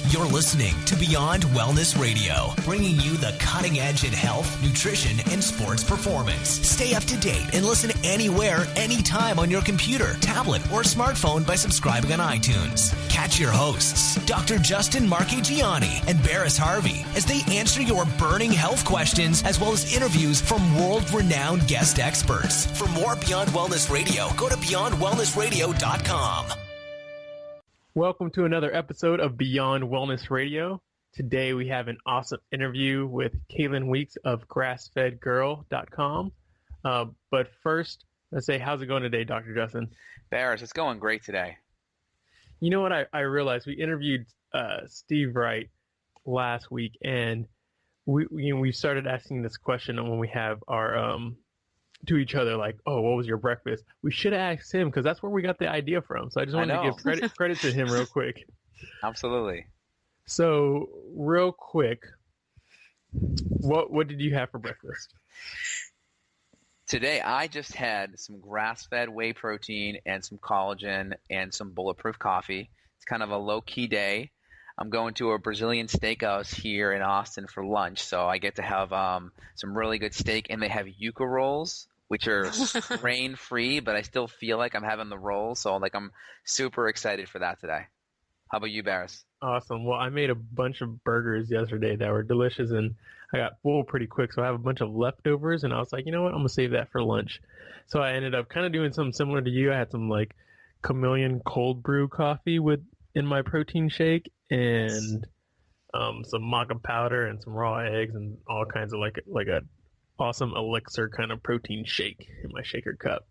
You're listening to Beyond Wellness Radio, bringing you the cutting edge in health, nutrition, and sports performance. Stay up to date and listen anywhere, anytime on your computer, tablet, or smartphone by subscribing on iTunes. Catch your hosts, Dr. Justin Marchegiani and Barris Harvey, as they answer your burning health questions, as well as interviews from world-renowned guest experts. For more Beyond Wellness Radio, go to BeyondWellnessRadio.com. Welcome to another episode of Beyond Wellness Radio. Today we have an awesome interview with Caitlin Weeks of GrassFedGirl.com. But first, let's say, how's it going today, Dr. Justin? Barris, it's going great today. You know what I realized? We interviewed Steve Wright last week, and we started asking this question when we have our to each other, like, oh, what was your breakfast? We should have asked him, because that's where we got the idea from. So I just wanted to give credit to him real quick. Absolutely. So real quick, what did you have for breakfast? Today I just had some grass-fed whey protein and some collagen and some bulletproof coffee. It's kind of a low-key day. I'm going to a Brazilian steakhouse here in Austin for lunch, so I get to have some really good steak, and they have yuca rolls, which are grain-free, but I still feel like I'm having the roll, so I'm super excited for that today. How about you, Barris? Awesome. Well, I made a bunch of burgers yesterday that were delicious, and I got full pretty quick, so I have a bunch of leftovers, and I was like, you know what, I'm going to save that for lunch. So I ended up kind of doing something similar to you. I had some chameleon cold brew coffee in my protein shake, and some maca powder and some raw eggs and all kinds of like a awesome elixir kind of protein shake in my shaker cup.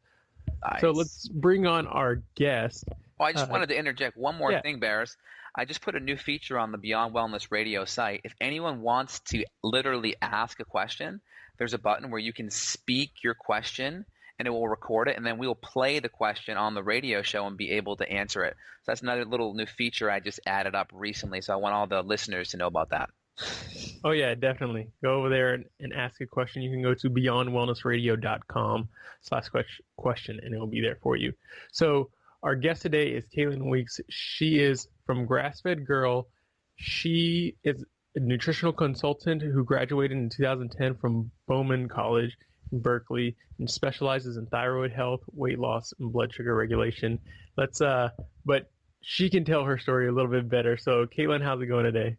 Nice. So let's bring on our guest. Well, I just wanted to interject one more thing, Barris. I just put a new feature on the Beyond Wellness Radio site. If anyone wants to literally ask a question, there's a button where you can speak your question, and it will record it, and then we'll play the question on the radio show and be able to answer it. So that's another little new feature I just added up recently, so I want all the listeners to know about that. Oh, yeah, definitely. Go over there and ask a question. You can go to beyondwellnessradio.com/question, and it will be there for you. So our guest today is Caitlin Weeks. She is from GrassFed Girl. She is a nutritional consultant who graduated in 2010 from Bowman College in Berkeley and specializes in thyroid health, weight loss, and blood sugar regulation. But she can tell her story a little bit better. So, Caitlin, how's it going today?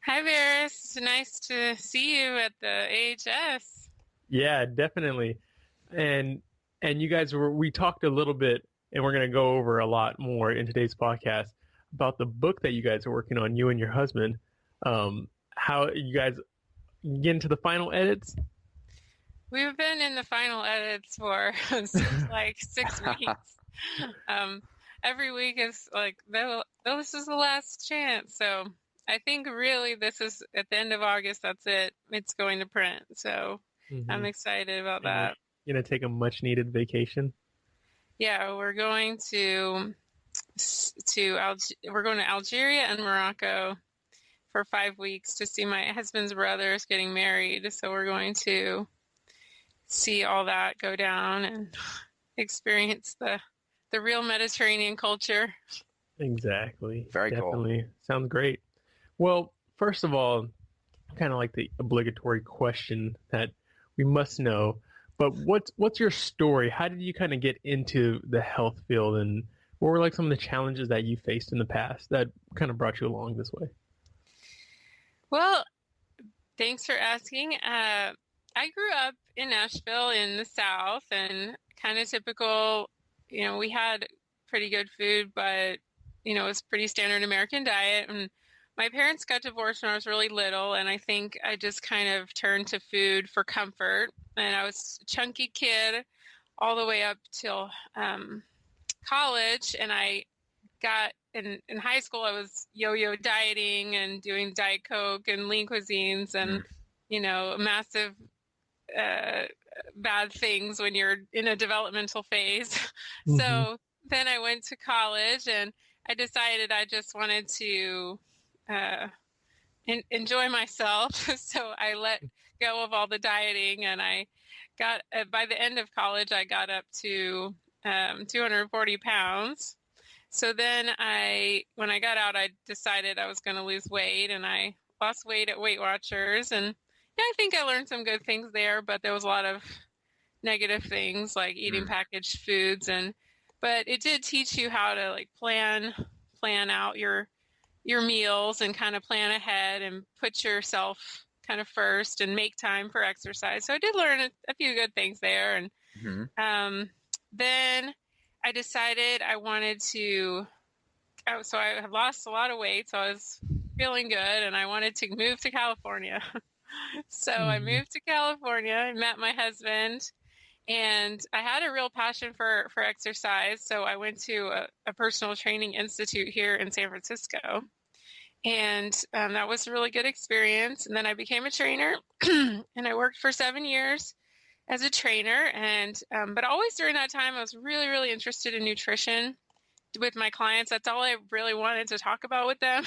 Hi, Barris. Nice to see you at the AHS. Yeah, definitely. And you guys we talked a little bit, and we're going to go over a lot more in today's podcast about the book that you guys are working on, you and your husband. How you guys get into the final edits? We've been in the final edits for 6 weeks. Every week is this is the last chance. So I think really this is at the end of August. That's it. It's going to print. So I'm excited about that. You're going to take a much needed vacation? Yeah, we're going to Algeria and Morocco for 5 weeks to see my husband's brothers getting married. So we're going to see all that go down and experience the real Mediterranean culture. Exactly. Very Definitely. Cool. Sounds great. Well, first of all, kind of like the obligatory question that we must know, but what's your story? How did you kind of get into the health field, and what were some of the challenges that you faced in the past that kind of brought you along this way? Well, thanks for asking. I grew up in Nashville in the South, and kind of typical, we had pretty good food, but, it was pretty standard American diet. And my parents got divorced when I was really little, and I think I just kind of turned to food for comfort. And I was a chunky kid all the way up till college, and I got in high school. I was yo-yo dieting and doing Diet Coke and lean cuisines, and massive bad things when you're in a developmental phase. Mm-hmm. So then I went to college, and I decided I just wanted to enjoy myself. So I let go of all the dieting, and I got by the end of college I got up to 240 pounds. So then when I got out, I decided I was going to lose weight, and I lost weight at Weight Watchers. And yeah, I think I learned some good things there, but there was a lot of negative things like eating packaged foods. But it did teach you how to like plan out your meals and kind of plan ahead and put yourself kind of first and make time for exercise. So I did learn a few good things there. And then I decided I wanted to, so I had lost a lot of weight, so I was feeling good, and I wanted to move to California. So I moved to California, I met my husband, and I had a real passion for exercise. So I went to a personal training institute here in San Francisco. And that was a really good experience. And then I became a trainer, and I worked for 7 years as a trainer. And but always during that time, I was really, really interested in nutrition with my clients. That's all I really wanted to talk about with them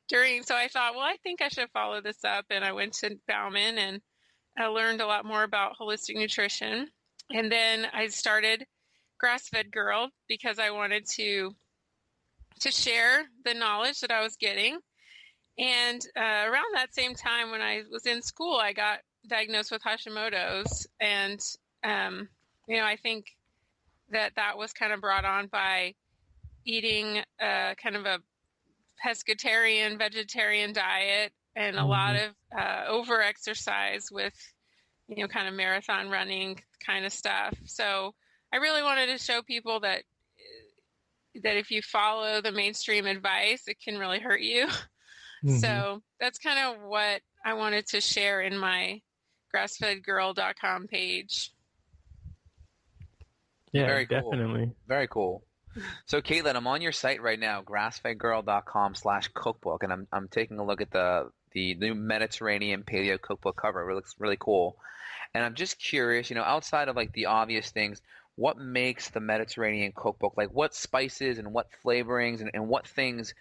So I thought, well, I think I should follow this up. And I went to Bauman, and I learned a lot more about holistic nutrition. And then I started GrassFed Girl because I wanted to share the knowledge that I was getting. And around that same time when I was in school, I got diagnosed with Hashimoto's. And, I think that was kind of brought on by eating kind of a pescatarian, vegetarian diet and a lot of over-exercise with, kind of marathon running kind of stuff. So I really wanted to show people that if you follow the mainstream advice, it can really hurt you. So that's kind of what I wanted to share in my grassfedgirl.com page. Yeah, Very cool. definitely. Very cool. So Caitlin, I'm on your site right now, grassfedgirl.com/cookbook, and I'm taking a look at the new Mediterranean Paleo Cookbook cover. It looks really cool. And I'm just curious, outside of like the obvious things, what makes the Mediterranean Cookbook, like what spices and what flavorings and what things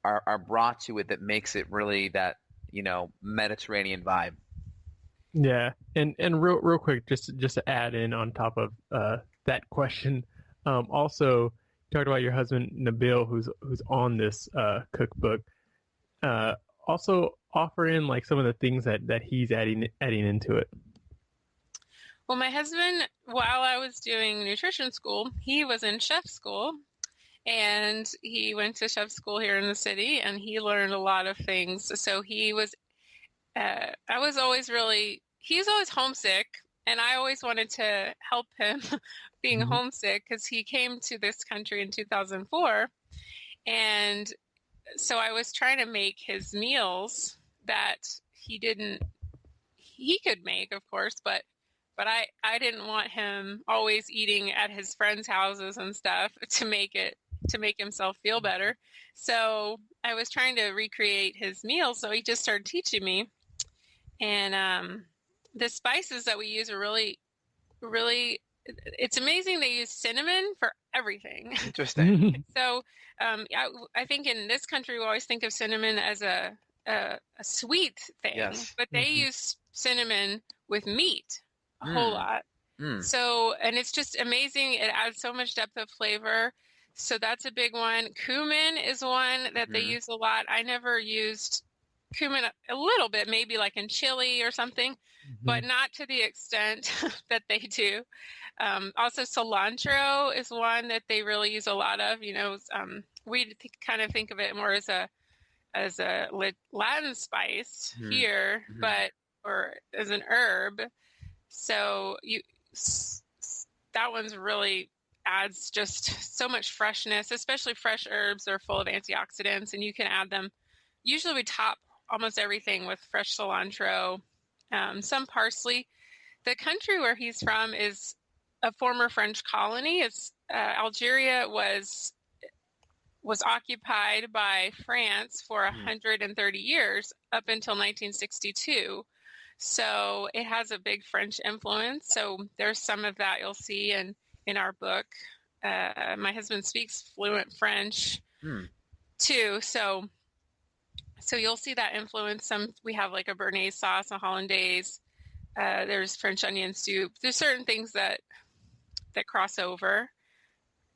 are brought to it that makes it really that, Mediterranean vibe? Yeah, and real quick, just to add in on top of that question, also talked about your husband Nabil, who's on this cookbook. Also offer in like some of the things that he's adding into it. Well, my husband, while I was doing nutrition school, he was in chef school, and he went to chef school here in the city, and he learned a lot of things. So he was always homesick, and I always wanted to help him being homesick because he came to this country in 2004. And so I was trying to make his meals that he could make, of course, but I didn't want him always eating at his friends' houses and stuff to make himself feel better. So I was trying to recreate his meals. So he just started teaching me. And the spices that we use are really, really, it's amazing they use cinnamon for everything. Interesting. So I think in this country, we always think of cinnamon as a sweet thing, Yes. but they use cinnamon with meat a whole lot. So, and it's just amazing. It adds so much depth of flavor. So that's a big one. Cumin is one that they use a lot. I never used cumin, a little bit, maybe like in chili or something, but not to the extent that they do. Also, cilantro is one that they really use a lot of. We kind of think of it more as a Latin spice here, or as an herb. So that one's really adds just so much freshness, especially fresh herbs are full of antioxidants, and you can add them. Usually we top almost everything with fresh cilantro, some parsley. The country where he's from is a former French colony. It's Algeria was occupied by France for 130 years up until 1962. So it has a big French influence. So there's some of that you'll see in our book. My husband speaks fluent French too. So you'll see that influence. We have like a Béarnaise sauce, a Hollandaise. There's French onion soup. There's certain things that cross over.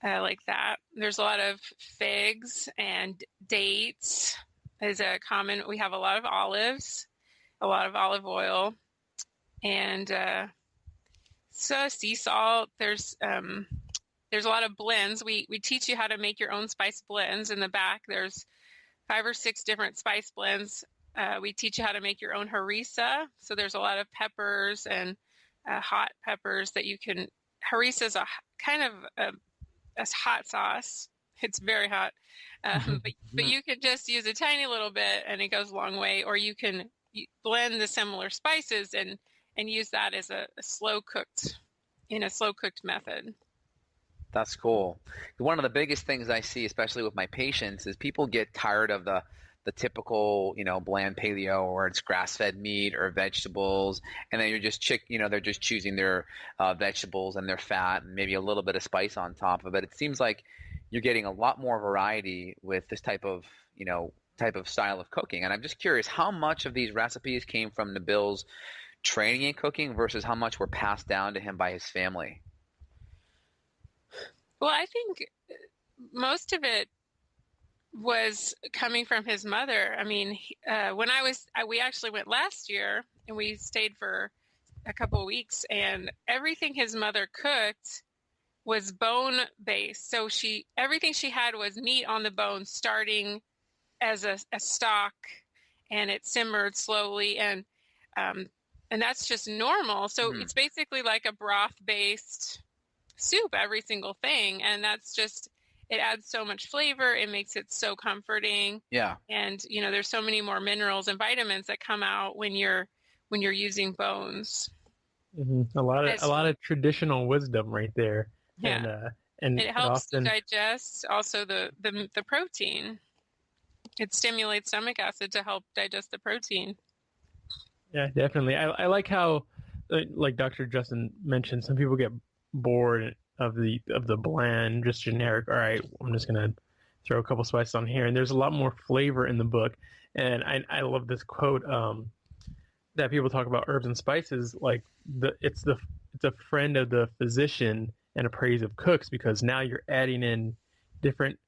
like that. There's a lot of figs and dates is a common. We have a lot of olives, a lot of olive oil, and so sea salt. There's a lot of blends. We teach you how to make your own spice blends. In the back, there's 5 or 6 different spice blends. We teach you how to make your own harissa. So there's a lot of peppers and hot peppers that you can. Harissa is a kind of a hot sauce. It's very hot, but you could just use a tiny little bit, and it goes a long way. Or you can blend the similar spices and use that as a slow cooked method. That's cool. One of the biggest things I see, especially with my patients, is people get tired of the typical, bland paleo, where it's grass-fed meat or vegetables, and then you're just they're just choosing their vegetables and their fat and maybe a little bit of spice on top of it. It seems like you're getting a lot more variety with this type of style of cooking. And I'm just curious, how much of these recipes came from Nabil's training in cooking versus how much were passed down to him by his family? Well, I think most of it was coming from his mother. I mean, we actually went last year, and we stayed for a couple of weeks, and everything his mother cooked was bone based. So everything she had was meat on the bone, starting as a stock, and it simmered slowly, and that's just normal. So it's basically like a broth based soup, every single thing, and that's just, it adds so much flavor. It makes it so comforting. Yeah. And there's so many more minerals and vitamins that come out when you're using bones. Mm-hmm. A lot of traditional wisdom right there. Yeah. And it helps to digest also the protein. It stimulates stomach acid to help digest the protein. Yeah, definitely. I like how, like Dr. Justin mentioned, some people get bored of the bland, just generic. All right, I'm just gonna throw a couple spices on here, and there's a lot more flavor in the book. And I love this quote that people talk about herbs and spices, like it's a friend of the physician and a praise of cooks, because now you're adding in different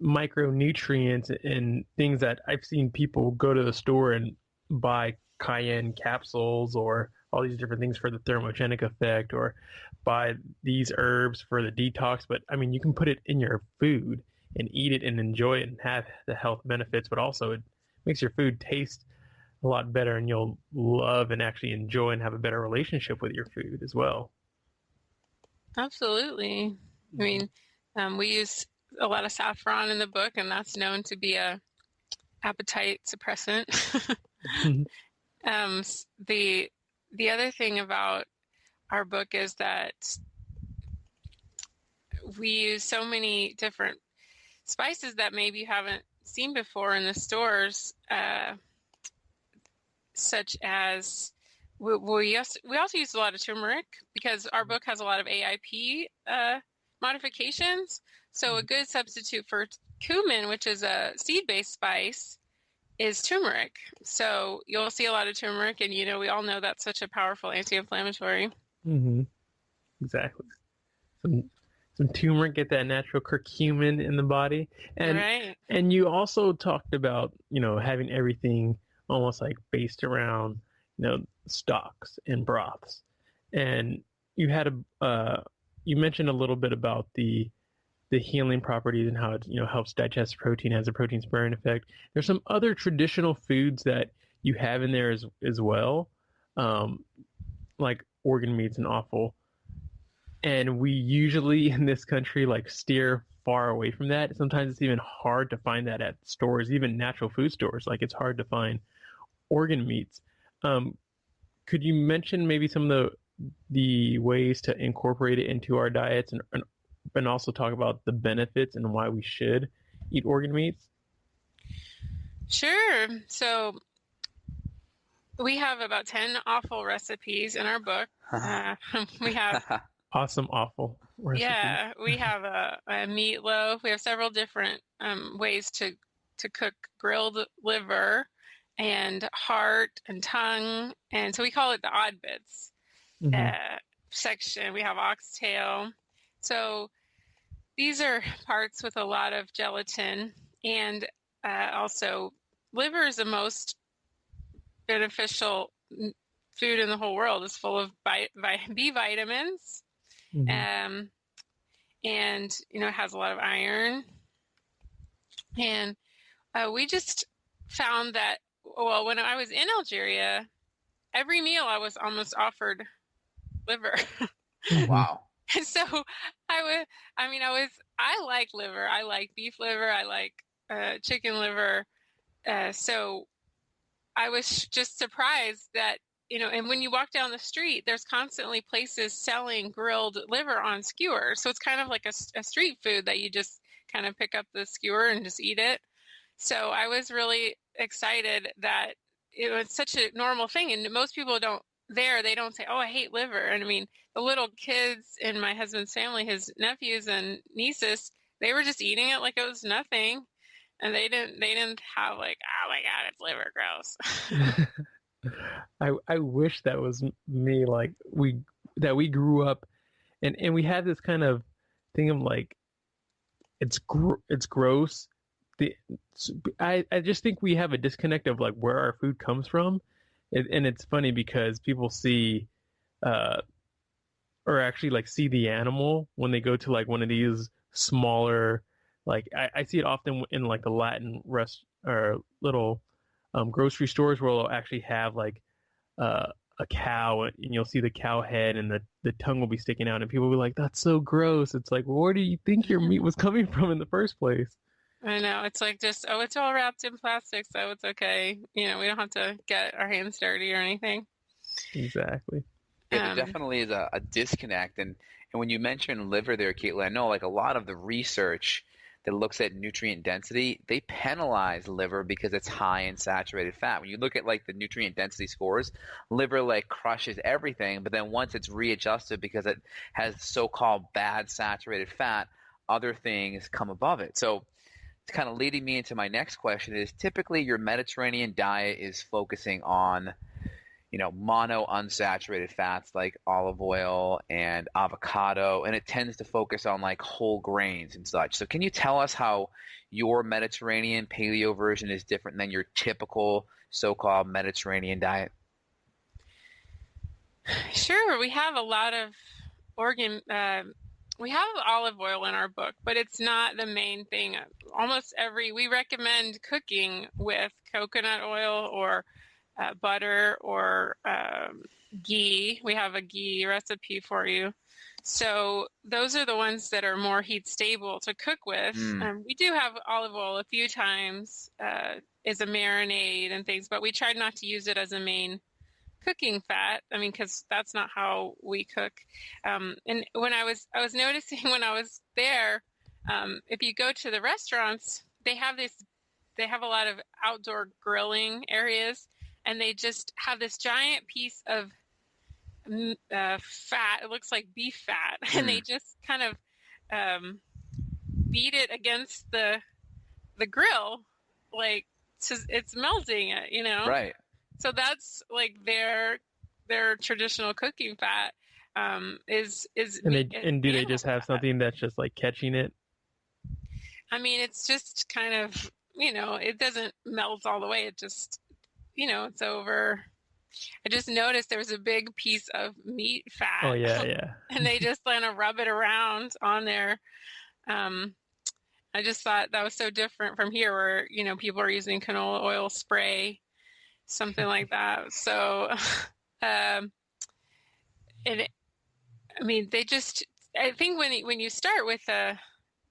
micronutrients and things that I've seen people go to the store and buy cayenne capsules or all these different things for the thermogenic effect, or buy these herbs for the detox. But I mean, you can put it in your food and eat it and enjoy it and have the health benefits, but also it makes your food taste a lot better, and you'll love and actually enjoy and have a better relationship with your food as well. Absolutely. I mean, we use a lot of saffron in the book, and that's known to be a appetite suppressant. The other thing about our book is that we use so many different spices that maybe you haven't seen before in the stores, such as we also use a lot of turmeric, because our book has a lot of AIP modifications. So a good substitute for cumin, which is a seed-based spice, is turmeric. So you'll see a lot of turmeric, and we all know that's such a powerful anti-inflammatory. Mm-hmm. Exactly. Some turmeric, get that natural curcumin in the body, and right. And you also talked about having everything almost like based around stocks and broths, and you had you mentioned a little bit about the healing properties and how it helps digest protein, has a protein sparing effect. There's some other traditional foods that you have in there as well, like organ meats and offal. And we usually in this country steer far away from that. Sometimes it's even hard to find that at stores, even natural food stores. Like, it's hard to find organ meats. Could you mention maybe some of the ways to incorporate it into our diets, and also talk about the benefits and why we should eat organ meats? Sure. So we have about 10 offal recipes in our book. We have awesome offal recipes. Yeah, we have a meatloaf. We have several different ways to cook grilled liver and heart and tongue, and so we call it the odd bits section. We have oxtail. So these are parts with a lot of gelatin, and also liver is the most beneficial food in the whole world. It's full of B vitamins, and it has a lot of iron. And we just found that, well, when I was in Algeria, every meal I was almost offered liver. Wow. And so I like liver. I like beef liver. I like chicken liver. So I was just surprised that, and when you walk down the street, there's constantly places selling grilled liver on skewers. So it's kind of like a street food that you just kind of pick up the skewer and just eat it. So I was really excited that it was such a normal thing. And most people they don't say, oh, I hate liver. And I mean, the little kids in my husband's family, his nephews and nieces, they were just eating it like it was nothing. And they didn't have like, oh my God, it's liver, gross. I wish that was me. Like we grew up and we had this kind of thing of like, it's gross. I just think we have a disconnect of like where our food comes from. And it's funny because people see, or actually like see the animal when they go to like one of these smaller, like I see it often in like the Latin or little grocery stores where they'll actually have like a cow, and you'll see the cow head and the tongue will be sticking out, and people will be like, "That's so gross." It's like, well, where do you think your meat was coming from in the first place? I know. It's like just, oh, it's all wrapped in plastic, so it's okay. We don't have to get our hands dirty or anything. Exactly. Yeah, there definitely is a disconnect. And when you mentioned liver there, Caitlin, I know like a lot of the research that looks at nutrient density, they penalize liver because it's high in saturated fat. When you look at like the nutrient density scores, liver like crushes everything, but then once it's readjusted because it has so-called bad saturated fat, other things come above it. So it's kind of leading me into my next question is typically your Mediterranean diet is focusing on, mono unsaturated fats like olive oil and avocado, and it tends to focus on like whole grains and such. So can you tell us how your Mediterranean paleo version is different than your typical so-called Mediterranean diet? Sure. We have a lot of we have olive oil in our book, but it's not the main thing. We recommend cooking with coconut oil or butter or ghee. We have a ghee recipe for you. So those are the ones that are more heat stable to cook with. We do have olive oil a few times as a marinade and things, but we tried not to use it as a main cooking fat. I mean, because that's not how we cook. And when I was noticing when I was there, if you go to the restaurants, they have a lot of outdoor grilling areas, and they just have this giant piece of fat. It looks like beef fat, and they just kind of beat it against the grill, like it's melting it, Right. So that's like their traditional cooking fat is. And do they just have something that's just like catching it? I mean, it's just kind of it doesn't melt all the way. It just it's over. I just noticed there was a big piece of meat fat. Oh yeah. And they just kind of rub it around on there. I just thought that was so different from here, where people are using canola oil spray, something like that. So, I think when you start with the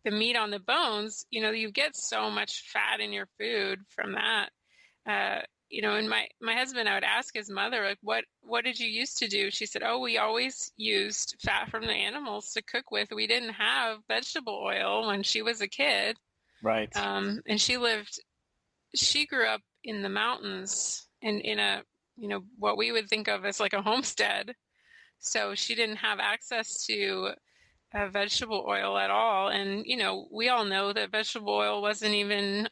meat on the bones, you get so much fat in your food from that. And my husband, I would ask his mother, like, what did you used to do? She said, oh, we always used fat from the animals to cook with. We didn't have vegetable oil when she was a kid. Right. And she grew up in the mountains and in a, what we would think of as like a homestead. So she didn't have access to vegetable oil at all. And, we all know that vegetable oil wasn't even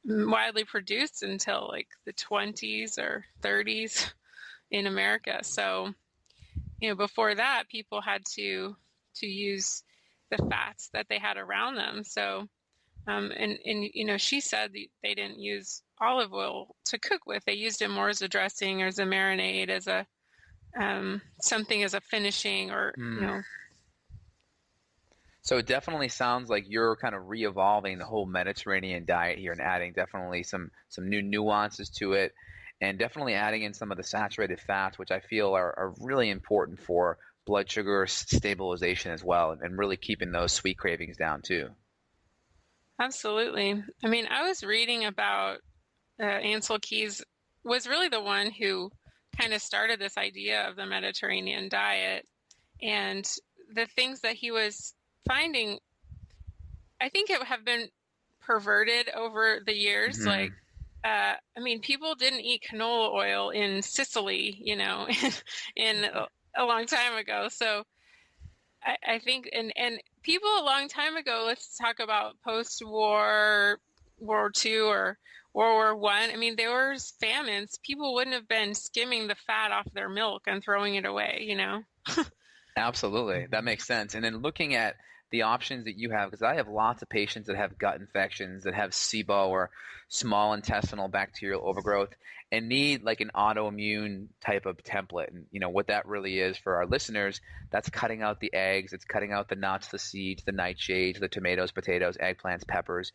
widely produced until like the 20s or 30s in America. So, before that, people had to use the fats that they had around them. So, and she said they didn't use olive oil to cook with. They used it more as a dressing or as a marinade, as a something as a finishing, or So it definitely sounds like you're kind of re-evolving the whole Mediterranean diet here and adding definitely some new nuances to it, and definitely adding in some of the saturated fats, which I feel are really important for blood sugar stabilization as well, and really keeping those sweet cravings down too. Absolutely. I mean, I was reading about Ansel Keys was really the one who kind of started this idea of the Mediterranean diet, and the things that he was finding, I think it have been perverted over the years. Mm-hmm. Like, I mean, people didn't eat canola oil in Sicily, in a long time ago. So I think, and people a long time ago, let's talk about post-war, World War II or World War I. I mean, there was famines. People wouldn't have been skimming the fat off their milk and throwing it away, Absolutely. That makes sense. And then looking at the options that you have, because I have lots of patients that have gut infections, that have SIBO or small intestinal bacterial overgrowth, and need like an autoimmune type of template. And what that really is for our listeners, that's cutting out the eggs, it's cutting out the nuts, the seeds, the nightshades, the tomatoes, potatoes, eggplants, peppers.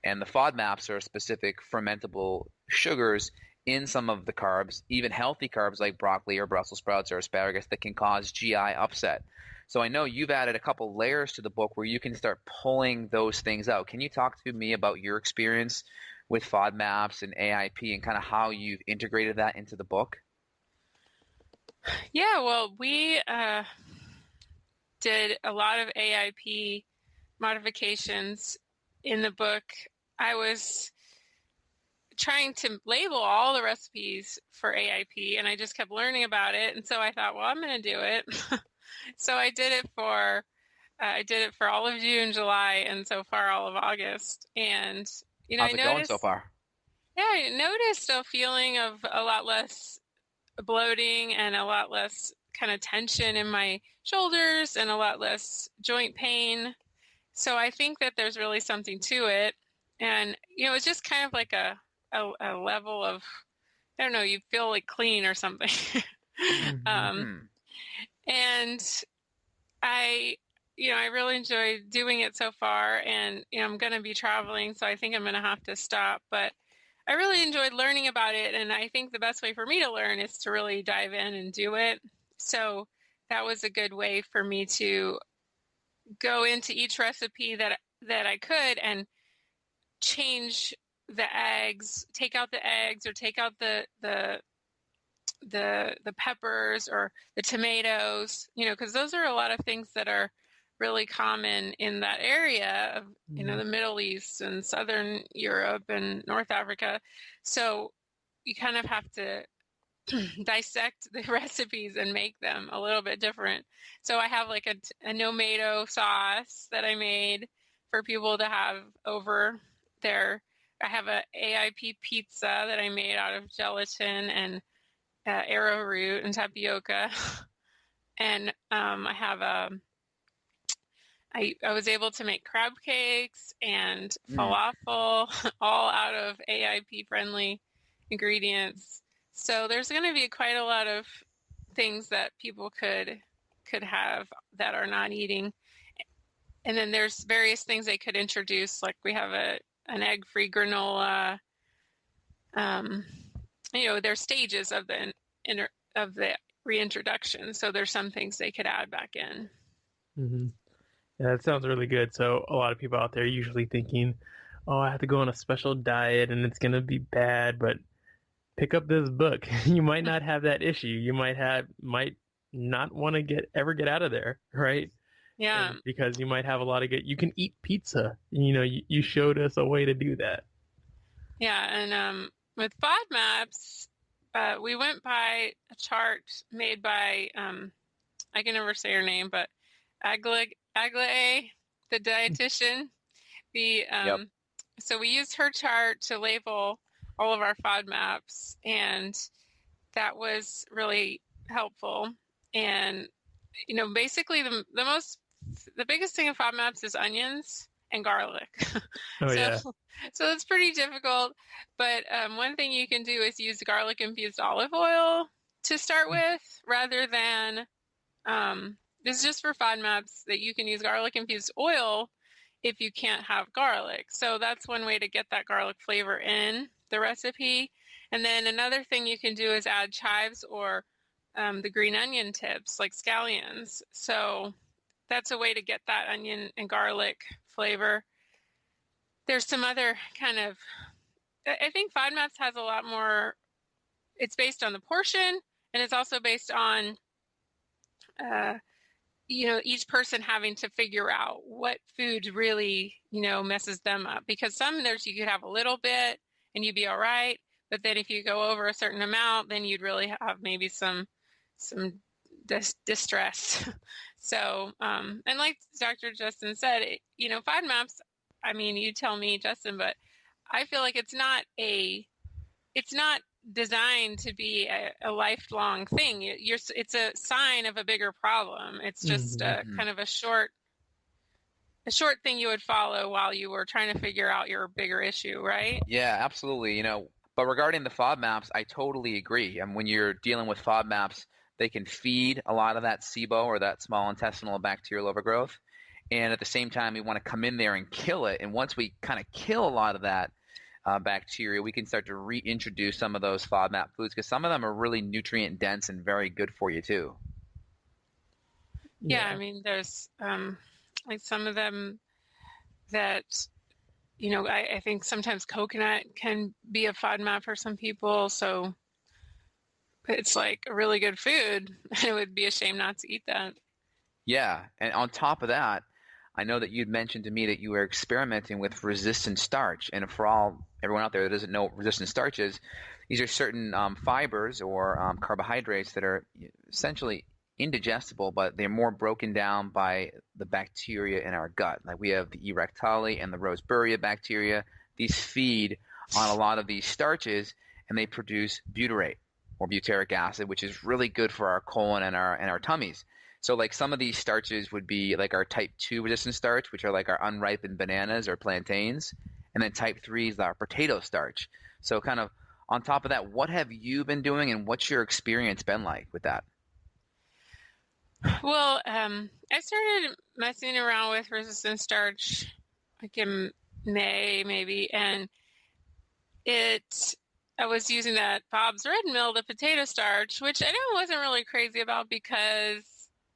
And the FODMAPs are specific fermentable sugars in some of the carbs, even healthy carbs like broccoli or Brussels sprouts or asparagus, that can cause GI upset. So I know you've added a couple layers to the book where you can start pulling those things out. Can you talk to me about your experience with FODMAPs and AIP and kind of how you've integrated that into the book? Yeah, well, we did a lot of AIP modifications in the book. I was trying to label all the recipes for AIP, and I just kept learning about it. And so I thought, well, I'm going to do it. So I did it for all of June, July, and so far all of August. And how's it going so far? Yeah, I noticed a feeling of a lot less bloating and a lot less kind of tension in my shoulders and a lot less joint pain. So I think that there's really something to it. And it's just kind of like a level of, I don't know, you feel like clean or something. And I really enjoyed doing it so far, and I'm going to be traveling, so I think I'm going to have to stop. But I really enjoyed learning about it, and I think the best way for me to learn is to really dive in and do it. So that was a good way for me to go into each recipe that I could and change the eggs, take out the eggs, or take out the peppers or the tomatoes, because those are a lot of things that are really common in that area of, the Middle East and Southern Europe and North Africa. So you kind of have to dissect the recipes and make them a little bit different. So I have like a no-mato sauce that I made for people to have over there. I have a AIP pizza that I made out of gelatin and arrowroot and tapioca. And I have I was able to make crab cakes and falafel, all out of AIP friendly ingredients. So there's going to be quite a lot of things that people could have that are not eating. And then there's various things they could introduce, like we have an egg-free granola. There's stages of the reintroduction. So there's some things they could add back in. Mm-hmm. Yeah, that sounds really good. So a lot of people out there are usually thinking, oh, I have to go on a special diet and it's going to be bad, but pick up this book. You might not have that issue. You might not want to ever get out of there, right? Yeah. And because you might have a lot of you can eat pizza. You showed us a way to do that. Yeah. And with FODMAPs, we went by a chart made by, I can never say her name, but Aglaé, the dietitian. So we used her chart to label all of our FODMAPs, and that was really helpful. And basically the most the biggest thing in FODMAPs is onions and garlic. Oh, yeah. So it's pretty difficult. But one thing you can do is use garlic infused olive oil to start with, rather than this is just for FODMAPs that you can use garlic infused oil if you can't have garlic. So that's one way to get that garlic flavor in the recipe. And then another thing you can do is add chives or the green onion tips, like scallions. So that's a way to get that onion and garlic flavor. There's some other kind of, I think FODMAPs has a lot more, it's based on the portion, and it's also based on, each person having to figure out what food really, messes them up. Because some there's you could have a little bit and you'd be all right. But then if you go over a certain amount, then you'd really have maybe some distress. So, and like Dr. Justin said, FODMAPs, I mean, you tell me, Justin, but I feel like it's not designed to be a lifelong thing. It's a sign of a bigger problem. It's just kind of a short thing you would follow while you were trying to figure out your bigger issue, right? Yeah, absolutely. But regarding the FODMAPs, I totally agree. And when you're dealing with FODMAPs, they can feed a lot of that SIBO, or that small intestinal bacterial overgrowth. And at the same time, we want to come in there and kill it. And once we kind of kill a lot of that bacteria, we can start to reintroduce some of those FODMAP foods, because some of them are really nutrient dense and very good for you too. Yeah, I mean, there's like some of them that, I think sometimes coconut can be a FODMAP for some people. So it's like a really good food. It would be a shame not to eat that. Yeah, and on top of that, I know that you'd mentioned to me that you were experimenting with resistant starch. And for everyone out there that doesn't know what resistant starch is, these are certain fibers or carbohydrates that are essentially indigestible, but they're more broken down by the bacteria in our gut. Like we have the E. rectali and the Roseburia bacteria. These feed on a lot of these starches, and they produce butyrate or butyric acid, which is really good for our colon and our tummies. So like some of these starches would be like our type 2 resistant starch, which are like our unripened bananas or plantains, and then type 3 is our potato starch. So kind of on top of that, what have you been doing, and what's your experience been like with that? Well, I started messing around with resistant starch like in May maybe, and I was using that Bob's Red Mill, the potato starch, which I wasn't really crazy about because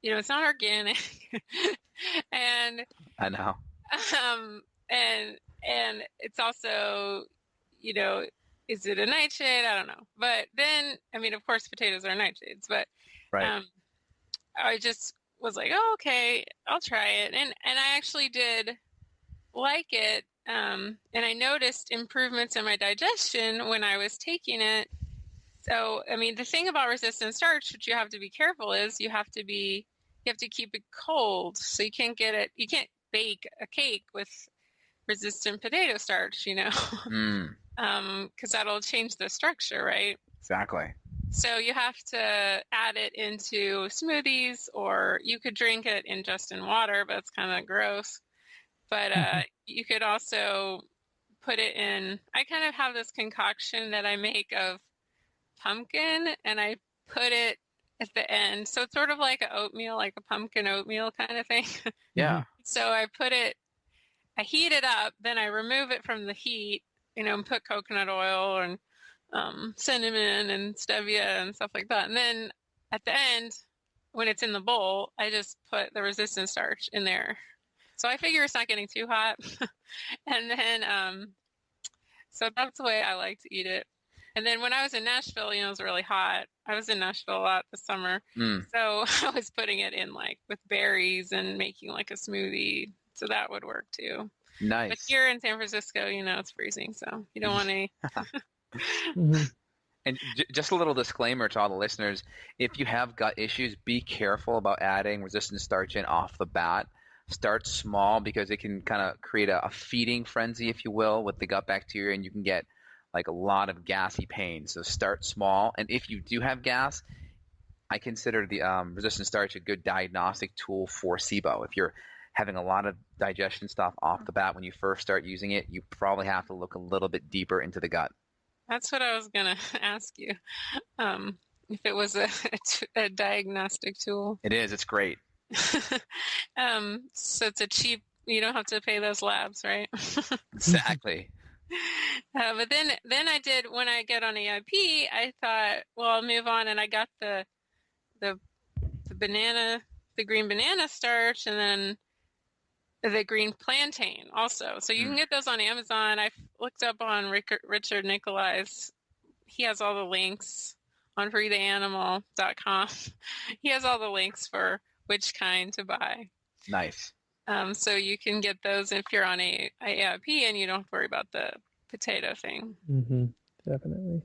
it's not organic. And I know. And it's also, is it a nightshade? I don't know. But then, I mean, of course, potatoes are nightshades, but right. I just was like, oh, okay, I'll try it. And I actually did like it. And I noticed improvements in my digestion when I was taking it. So, I mean, the thing about resistant starch, which you have to be careful, is you have to keep it cold. So you can't bake a cake with resistant potato starch, because that'll change the structure, right? Exactly. So you have to add it into smoothies, or you could drink it in water, but it's kind of gross. But you could also put it in, I kind of have this concoction that I make of pumpkin, and I put it at the end. So it's sort of like an oatmeal, like a pumpkin oatmeal kind of thing. Yeah. So I heat it up, then I remove it from the heat, and put coconut oil and cinnamon and stevia and stuff like that. And then at the end, when it's in the bowl, I just put the resistant starch in there. So I figure it's not getting too hot. And then, so that's the way I like to eat it. And then when I was in Nashville, it was really hot. I was in Nashville a lot this summer. So I was putting it in like with berries and making like a smoothie. So that would work too. Nice. But here in San Francisco, it's freezing. So you don't want any. And just a little disclaimer to all the listeners, if you have gut issues, be careful about adding resistant starch in off the bat. Start small, because it can kind of create a feeding frenzy, if you will, with the gut bacteria, and you can get like a lot of gassy pain. So start small. And if you do have gas, I consider the resistant starch a good diagnostic tool for SIBO. If you're having a lot of digestion stuff off the bat when you first start using it, you probably have to look a little bit deeper into the gut. That's what I was going to ask you. If it was a diagnostic tool. It is. It's great. So it's a cheap, you don't have to pay those labs, right? Exactly. But then I did, when I get on AIP, I thought, well, I'll move on, and I got the banana, the green banana starch, and then the green plantain also. So you can get those on Amazon. I looked up on Richard Nicolai's. He has all the links on freetheanimal.com. He has all the links for which kind to buy. Nice. So you can get those if you're on AIP and you don't have to worry about the potato thing. Mm-hmm. Definitely.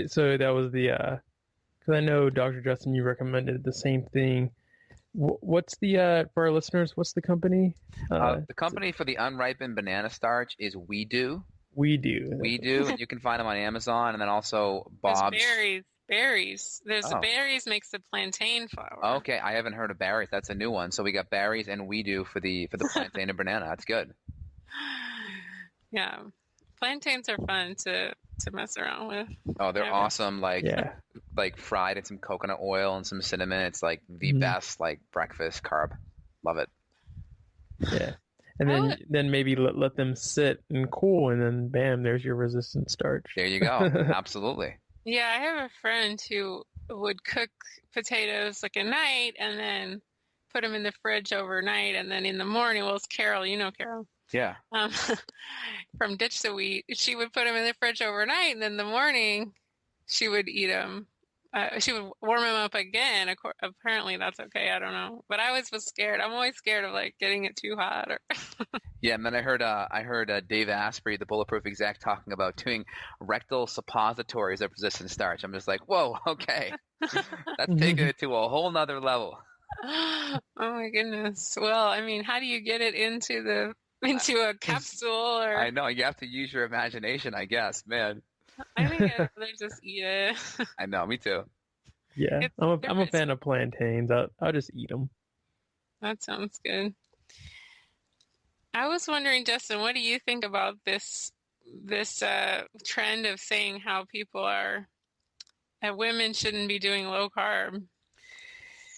So that was the, because I know, Dr. Justin, you recommended the same thing. What's the, for our listeners, what's the company? The company for the unripened banana starch is We Do. We Do. And you can find them on Amazon, and then also Bob's. Berries. The berries makes the plantain flour. Okay, I haven't heard of berries. That's a new one. So we got berries and We Do for the plantain and banana. That's good. Yeah, plantains are fun to mess around with. Oh, they're awesome. Like fried in some coconut oil and some cinnamon. It's like the best like breakfast carb. Love it. Yeah. And then maybe let them sit and cool, and then bam, there's your resistant starch. There you go. Absolutely. Yeah, I have a friend who would cook potatoes like at night and then put them in the fridge overnight, and then in the morning, well, it's Carol, you know Carol. Yeah. From Ditch the Wheat, she would put them in the fridge overnight, and then in the morning, she would eat them. She would warm them up again. Apparently, that's okay. I don't know, but I always was scared. I'm always scared of like getting it too hot. Yeah, and then I heard Dave Asprey, the Bulletproof exec, talking about doing rectal suppositories of resistant starch. I'm just like, whoa, okay, that's taking it to a whole nother level. Oh my goodness. Well, I mean, how do you get it into a capsule? Or I know, you have to use your imagination, I guess, man. I think I'd rather just eat it. I know, me too. Yeah, I'm a fan of plantains. I'll just eat them. That sounds good. I was wondering, Justin, what do you think about this trend of saying how that women shouldn't be doing low carb?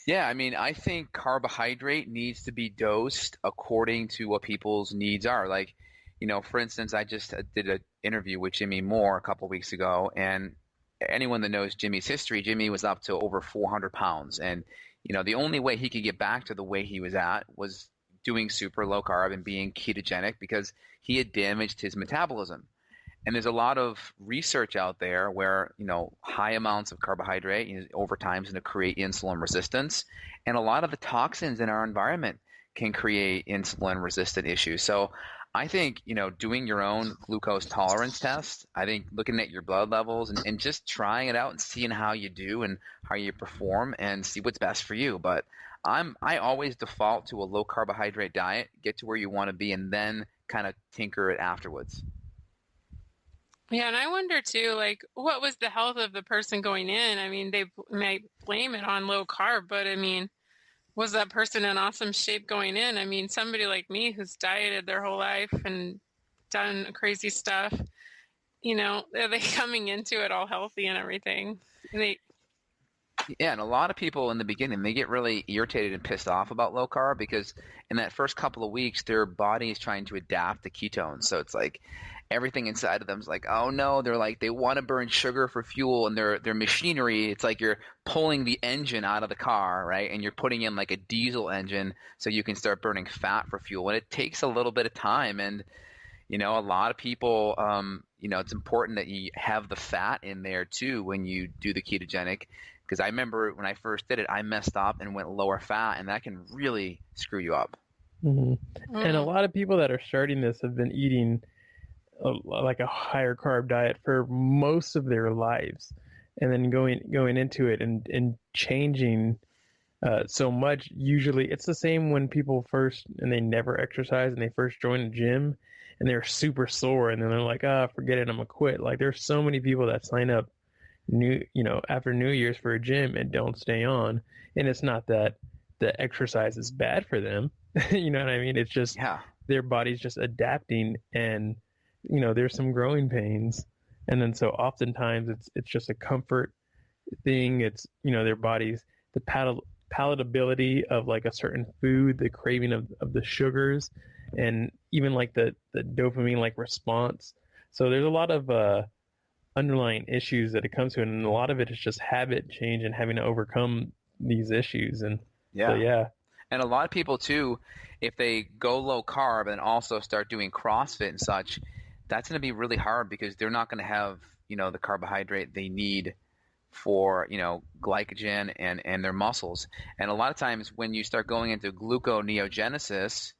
Yeah, I mean, I think carbohydrate needs to be dosed according to what people's needs are. Like, for instance, I just did an interview with Jimmy Moore a couple weeks ago, and anyone that knows Jimmy's history, Jimmy was up to over 400 pounds. And, the only way he could get back to the way he was at was doing super low carb and being ketogenic, because he had damaged his metabolism. And there's a lot of research out there where, high amounts of carbohydrate over time is going to create insulin resistance. And a lot of the toxins in our environment can create insulin resistant issues. So I think, doing your own glucose tolerance test, I think looking at your blood levels and just trying it out and seeing how you do and how you perform and see what's best for you. But I always default to a low carbohydrate diet, get to where you want to be, and then kind of tinker it afterwards. Yeah, and I wonder too, like, what was the health of the person going in? I mean, they may blame it on low carb, but I mean, was that person in awesome shape going in? I mean, somebody like me who's dieted their whole life and done crazy stuff, are they coming into it all healthy and everything? Yeah, and a lot of people in the beginning, they get really irritated and pissed off about low carb because in that first couple of weeks, their body is trying to adapt to ketones. So it's like everything inside of them is like, oh no, they want to burn sugar for fuel, and their machinery, it's like you're pulling the engine out of the car, right? And you're putting in like a diesel engine so you can start burning fat for fuel. And it takes a little bit of time. And, a lot of people, it's important that you have the fat in there too when you do the ketogenic. Because I remember when I first did it, I messed up and went lower fat, and that can really screw you up. Mm-hmm. And a lot of people that are starting this have been eating like a higher carb diet for most of their lives, and then going into it and changing so much. Usually it's the same when people first, and they never exercise and they first join a gym and they're super sore, and then they're like, forget it, I'm gonna quit. Like, there's so many people that sign up after New Year's for a gym and don't stay on. And it's not that the exercise is bad for them. You know what I mean? It's just their body's just adapting, and there's some growing pains. And then so oftentimes it's just a comfort thing. It's their bodies, the palatability of like a certain food, the craving of the sugars, and even like the dopamine like response. So there's a lot of underlying issues that it comes to, and a lot of it is just habit change and having to overcome these issues. And and a lot of people too, if they go low carb and also start doing CrossFit and such, that's going to be really hard because they're not going to have the carbohydrate they need for glycogen and their muscles. And a lot of times when you start going into gluconeogenesis,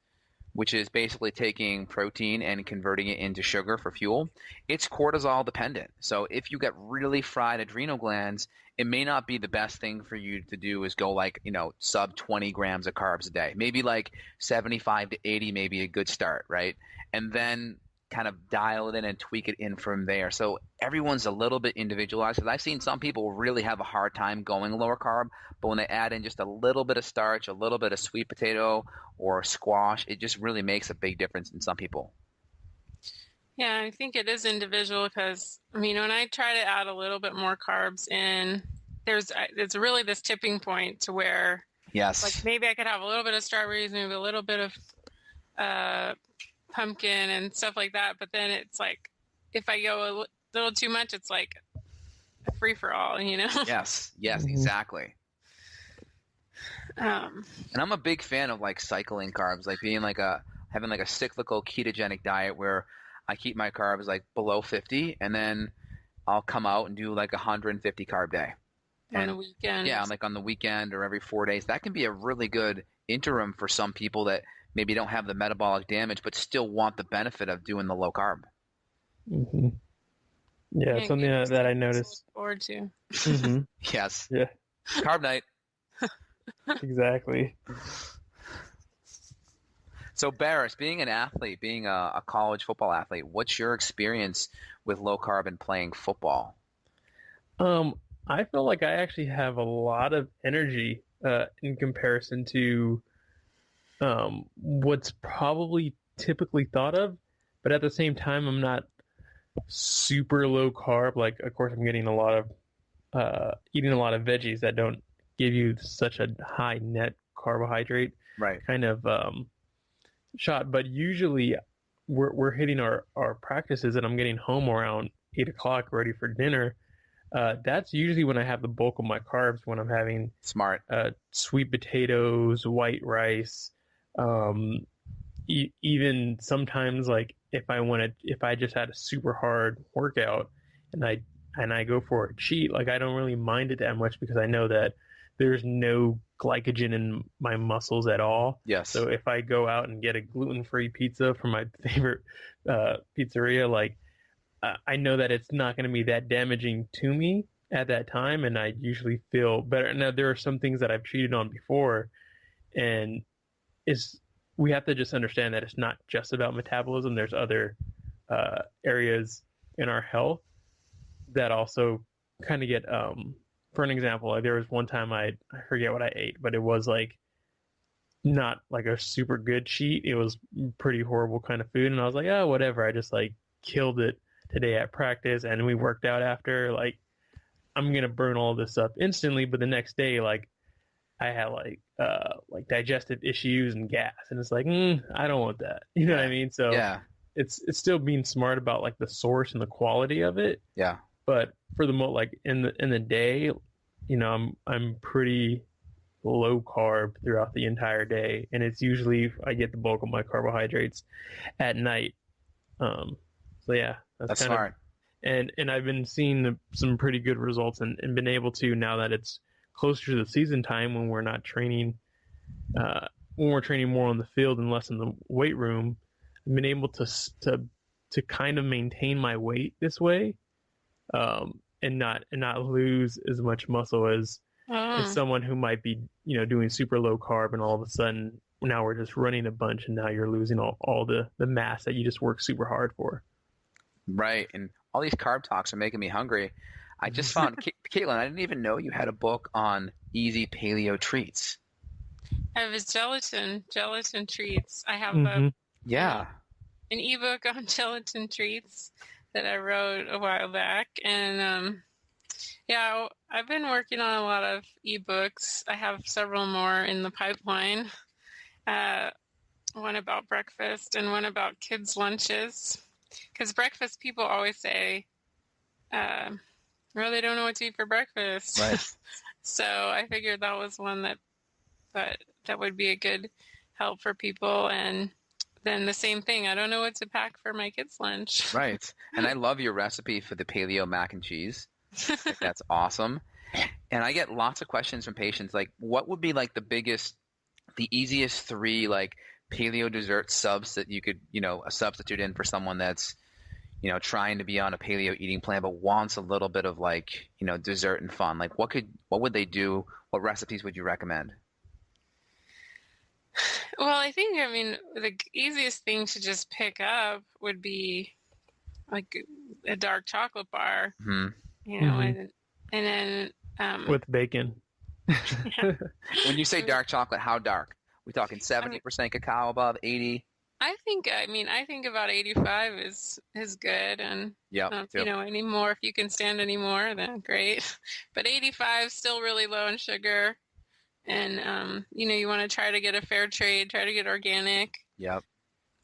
which is basically taking protein and converting it into sugar for fuel, it's cortisol dependent. So if you get really fried adrenal glands, it may not be the best thing for you to do is go like, sub 20 grams of carbs a day. Maybe like 75 to 80 may be a good start, right? And then kind of dial it in and tweak it in from there. So everyone's a little bit individualized, because I've seen some people really have a hard time going lower carb, but when they add in just a little bit of starch, a little bit of sweet potato or squash, it just really makes a big difference in some people. Yeah, I think it is individual because, when I try to add a little bit more carbs in, it's really this tipping point to where, like maybe I could have a little bit of strawberries, maybe a little bit of pumpkin and stuff like that, but then it's like if I go a little too much, it's like a free for all, Yes, exactly. And I'm a big fan of like cycling carbs, like being like having like a cyclical ketogenic diet where I keep my carbs like below 50, and then I'll come out and do like 150 carb day on the weekend. Yeah, like on the weekend or every 4 days. That can be a really good interim for some people that maybe don't have the metabolic damage, but still want the benefit of doing the low carb. Mm-hmm. Yeah, something that I noticed. Look forward to. Mm-hmm. Yes. Yeah. Carb night. Exactly. So Barris, being an athlete, being a college football athlete, what's your experience with low carb and playing football? I feel like I actually have a lot of energy in comparison to what's probably typically thought of, but at the same time, I'm not super low carb. Like, of course, I'm getting a lot of eating a lot of veggies that don't give you such a high net carbohydrate kind of shot. But usually, we're hitting our practices, and I'm getting home around 8 o'clock, ready for dinner. That's usually when I have the bulk of my carbs, when I'm having sweet potatoes, white rice. Even sometimes, like if I just had a super hard workout and I go for a cheat, like I don't really mind it that much because I know that there's no glycogen in my muscles at all. Yes. So if I go out and get a gluten-free pizza from my favorite pizzeria, like I know that it's not going to be that damaging to me at that time, and I usually feel better. Now, there are some things that I've cheated on before, and we have to just understand that it's not just about metabolism. There's other areas in our health that also kind of get, for an example, like there was one time I forget what I ate, but it was like not like a super good cheat. It was pretty horrible kind of food, and I was like, oh, whatever. I just like killed it today at practice, and we worked out after. Like, I'm gonna burn all this up instantly, but the next day, like, I had like digestive issues and gas, and it's like, I don't want that. You know what I mean? So it's still being smart about like the source and the quality of it. Yeah. But for the like in the day, I'm pretty low carb throughout the entire day, and it's usually I get the bulk of my carbohydrates at night. So yeah, that's kind smart. And I've been seeing some pretty good results, and been able to, now that it's closer to the season time when we're not training, when we're training more on the field and less in the weight room, I've been able to kind of maintain my weight this way, and not lose as much muscle as someone who might be doing super low carb, and all of a sudden now we're just running a bunch, and now you're losing all the mass that you just worked super hard for. Right. And all these carb talks are making me hungry. I just found, Caitlin, I didn't even know you had a book on easy paleo treats. I have gelatin treats. I have Yeah. an ebook on gelatin treats that I wrote a while back. And yeah, I've been working on a lot of ebooks. I have several more in the pipeline. One about breakfast and one about kids' lunches. Because breakfast, people always say, they don't know what to eat for breakfast. Right. So I figured that was one that would be a good help for people. And then the same thing, I don't know what to pack for my kids' lunch. Right. And I love your recipe for the paleo mac and cheese. That's awesome. And I get lots of questions from patients, like what would be like the easiest 3 like paleo dessert subs that you could, a substitute in for someone that's, trying to be on a paleo eating plan but wants a little bit of like, dessert and fun. Like what would they do? What recipes would you recommend? Well, I think, the easiest thing to just pick up would be like a dark chocolate bar, and then with bacon. When you say dark chocolate, how dark? We talking 70% cacao above, 80? I think about 85 is good, and any more, if you can stand any more, then great. But 85 still really low in sugar, and you want to try to get a fair trade, try to get organic. Yep.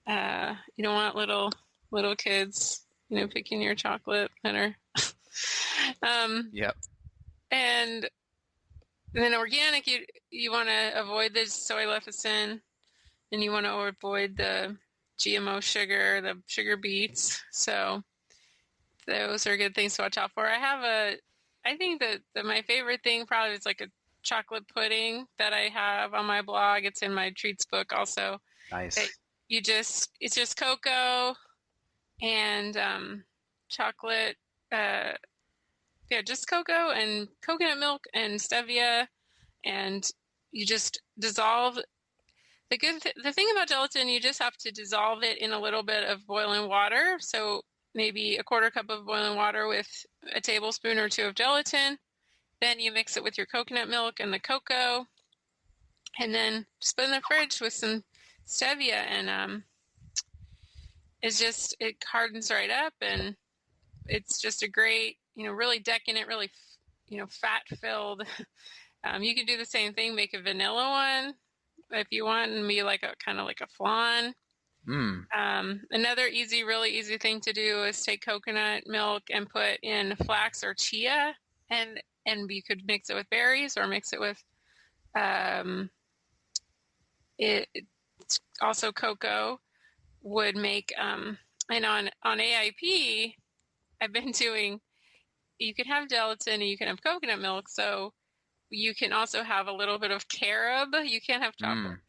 You don't want little kids, picking your chocolate winner. Yep. And then organic, you want to avoid the soy lecithin, and you want to avoid the GMO sugar, the sugar beets. So those are good things to watch out for. I think that my favorite thing probably is like a chocolate pudding that I have on my blog. It's in my treats book also. Nice. It's just cocoa and chocolate. Just cocoa and coconut milk and stevia, and you just dissolve. The thing about gelatin, you just have to dissolve it in a little bit of boiling water. So maybe a 1/4 cup of boiling water with a tablespoon or 2 of gelatin. Then you mix it with your coconut milk and the cocoa, and then just put in the fridge with some stevia, and it hardens right up, and it's just a great, really decadent, really, fat-filled. You can do the same thing, make a vanilla one if you want, and be like a kind of like a flan. Another really easy thing to do is take coconut milk and put in flax or chia, and you could mix it with berries or mix it with it's also cocoa would make and on AIP I've been doing, you can have gelatin and you can have coconut milk, so you can also have a little bit of carob. You can't have chocolate.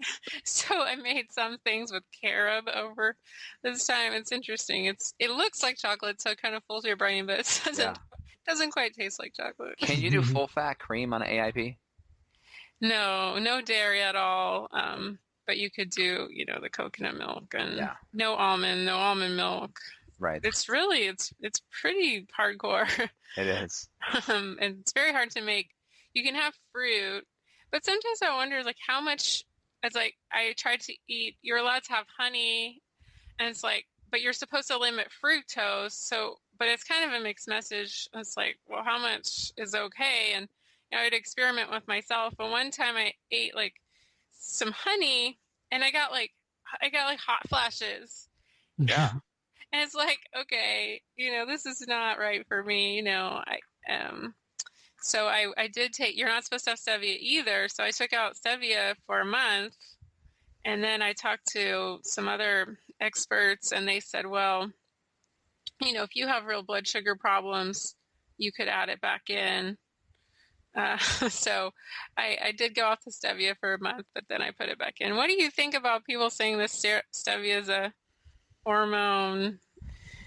So I made some things with carob over this time. It's interesting. It looks like chocolate, so it kind of fools your brain, but it doesn't quite taste like chocolate. Can you do full fat cream on AIP? No dairy at all. But you could do, the coconut milk, and no almond milk. Right. It's pretty hardcore. It is. And it's very hard to make. You can have fruit, but sometimes I wonder, like, how much. It's like I tried to eat. You're allowed to have honey, and it's like, but you're supposed to limit fructose. So, but it's kind of a mixed message. It's like, well, how much is okay? And I'd experiment with myself. And one time I ate like some honey, and I got like hot flashes. Yeah. And it's like, okay, this is not right for me. So I did take, you're not supposed to have stevia either. So I took out stevia for a month, and then I talked to some other experts, and they said, well, if you have real blood sugar problems, you could add it back in. So I did go off the stevia for a month, but then I put it back in. What do you think about people saying this stevia is a hormone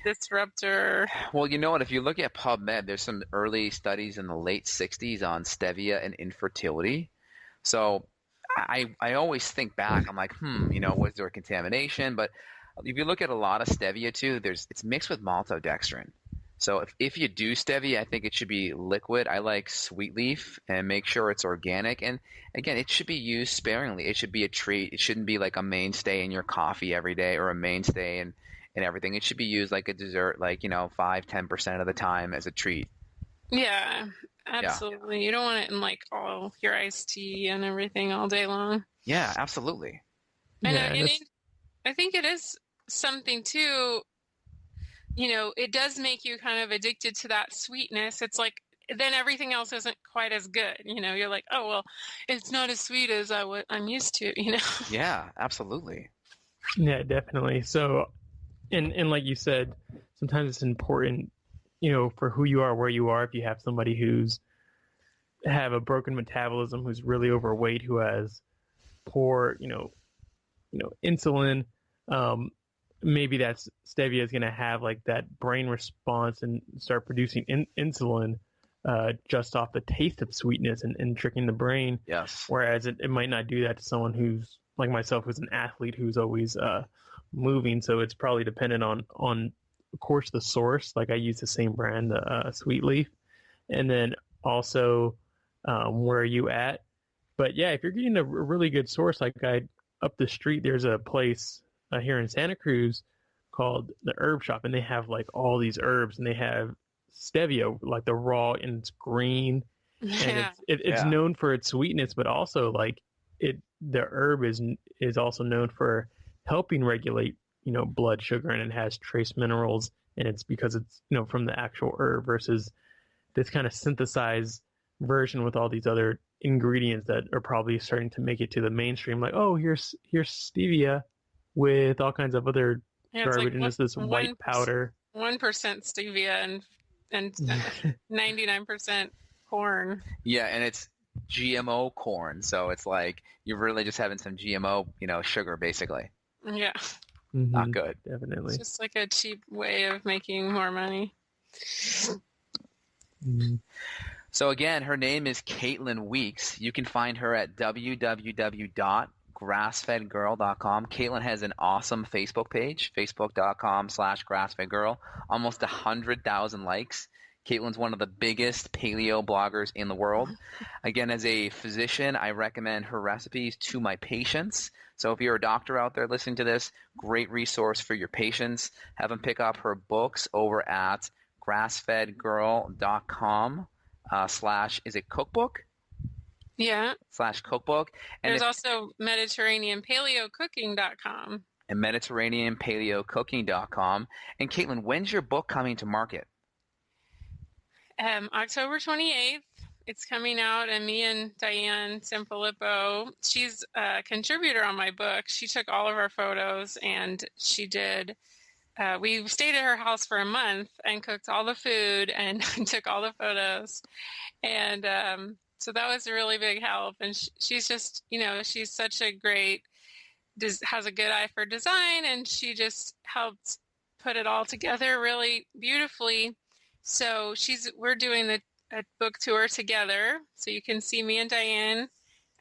disruptor? Well, you know what? If you look at PubMed, there's some early studies in the late 60s on stevia and infertility. So I always think back. I'm like, was there contamination? But if you look at a lot of stevia too, it's mixed with maltodextrin. So if you do stevia, I think it should be liquid. I like sweet leaf, and make sure it's organic. And again, it should be used sparingly. It should be a treat. It shouldn't be like a mainstay in your coffee every day or a mainstay in everything. It should be used like a dessert, like, 5-10% of the time as a treat. Yeah, absolutely. Yeah. You don't want it in like all your iced tea and everything all day long. Yeah, absolutely. And I think it is something too, it does make you kind of addicted to that sweetness. It's like, then everything else isn't quite as good. You're like, oh, well, it's not as sweet as what I'm used to, Yeah, absolutely. Yeah, definitely. So, and like you said, sometimes it's important, for who you are, where you are. If you have somebody who's have a broken metabolism, who's really overweight, who has poor, insulin, maybe that's stevia is going to have like that brain response and start producing insulin just off the taste of sweetness and tricking the brain. Yes. Whereas it might not do that to someone who's like myself, who's an athlete, who's always moving. So it's probably dependent on, of course, the source. Like I use the same brand, Sweet Leaf, and then also where are you at? But yeah, if you're getting a really good source, like up the street, there's a place here in Santa Cruz called the Herb Shop, and they have like all these herbs, and they have stevia, like the raw, and it's green, and it's known for its sweetness, but also like the herb is also known for helping regulate blood sugar, and it has trace minerals, and it's because it's from the actual herb versus this kind of synthesized version with all these other ingredients that are probably starting to make it to the mainstream, like, oh, here's stevia with all kinds of other garbage, and it's this white powder, 1% stevia and 99% corn. Yeah, and it's GMO corn, so it's like you're really just having some GMO sugar basically. Yeah. Mm-hmm. Not good. Definitely. It's just like a cheap way of making more money. Mm-hmm. So again, her name is Caitlin Weeks. You can find her at www.grassfedgirl.com. Caitlin has an awesome Facebook page, facebook.com/grassfedgirl. Almost 100,000 likes. Caitlin's one of the biggest paleo bloggers in the world. Again, as a physician, I recommend her recipes to my patients. So if you're a doctor out there listening to this, great resource for your patients. Have them pick up her books over at grassfedgirl.com / is it cookbook? Yeah. /cookbook. And there's also Mediterranean Paleo Cooking.com. And Mediterranean Paleo Cooking.com. And Caitlin, when's your book coming to market? October 28th. It's coming out, and me and Diane Sanfilippo, she's a contributor on my book. She took all of our photos, and she did. We stayed at her house for a month and cooked all the food and took all the photos. And so that was a really big help. And she's just, she's such a great, has a good eye for design, and she just helped put it all together really beautifully. So we're doing a book tour together. So you can see me and Diane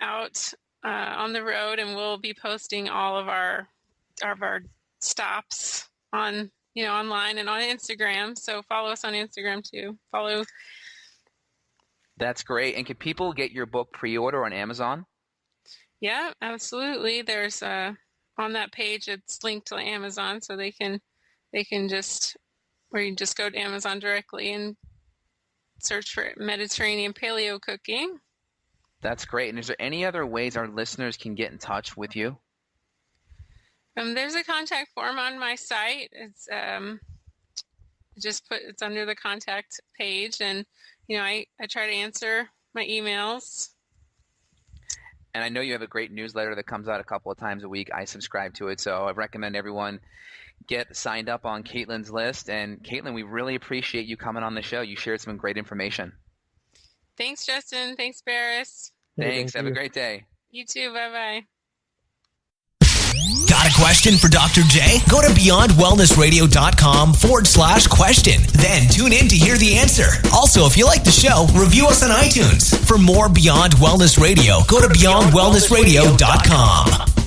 out on the road, and we'll be posting all of our stops on online and on Instagram. So follow us on Instagram too. That's great. And can people get your book pre-order on Amazon? Yeah, absolutely. There's on that page, it's linked to Amazon, so they can just, or you can just go to Amazon directly and search for Mediterranean Paleo Cooking. That's great. And is there any other ways our listeners can get in touch with you? There's a contact form on my site. It's it's under the contact page, and I try to answer my emails. And I know you have a great newsletter that comes out a couple of times a week. I subscribe to it, so I recommend everyone get signed up on Caitlin's list. And Caitlin, we really appreciate you coming on the show. You shared some great information. Thanks, Justin. Thanks, Barris. Thanks. Have a great day. You too. Bye-bye. Got a question for Dr. J? Go to BeyondWellnessRadio.com /question. Then tune in to hear the answer. Also, if you like the show, review us on iTunes. For more Beyond Wellness Radio, go to BeyondWellnessRadio.com.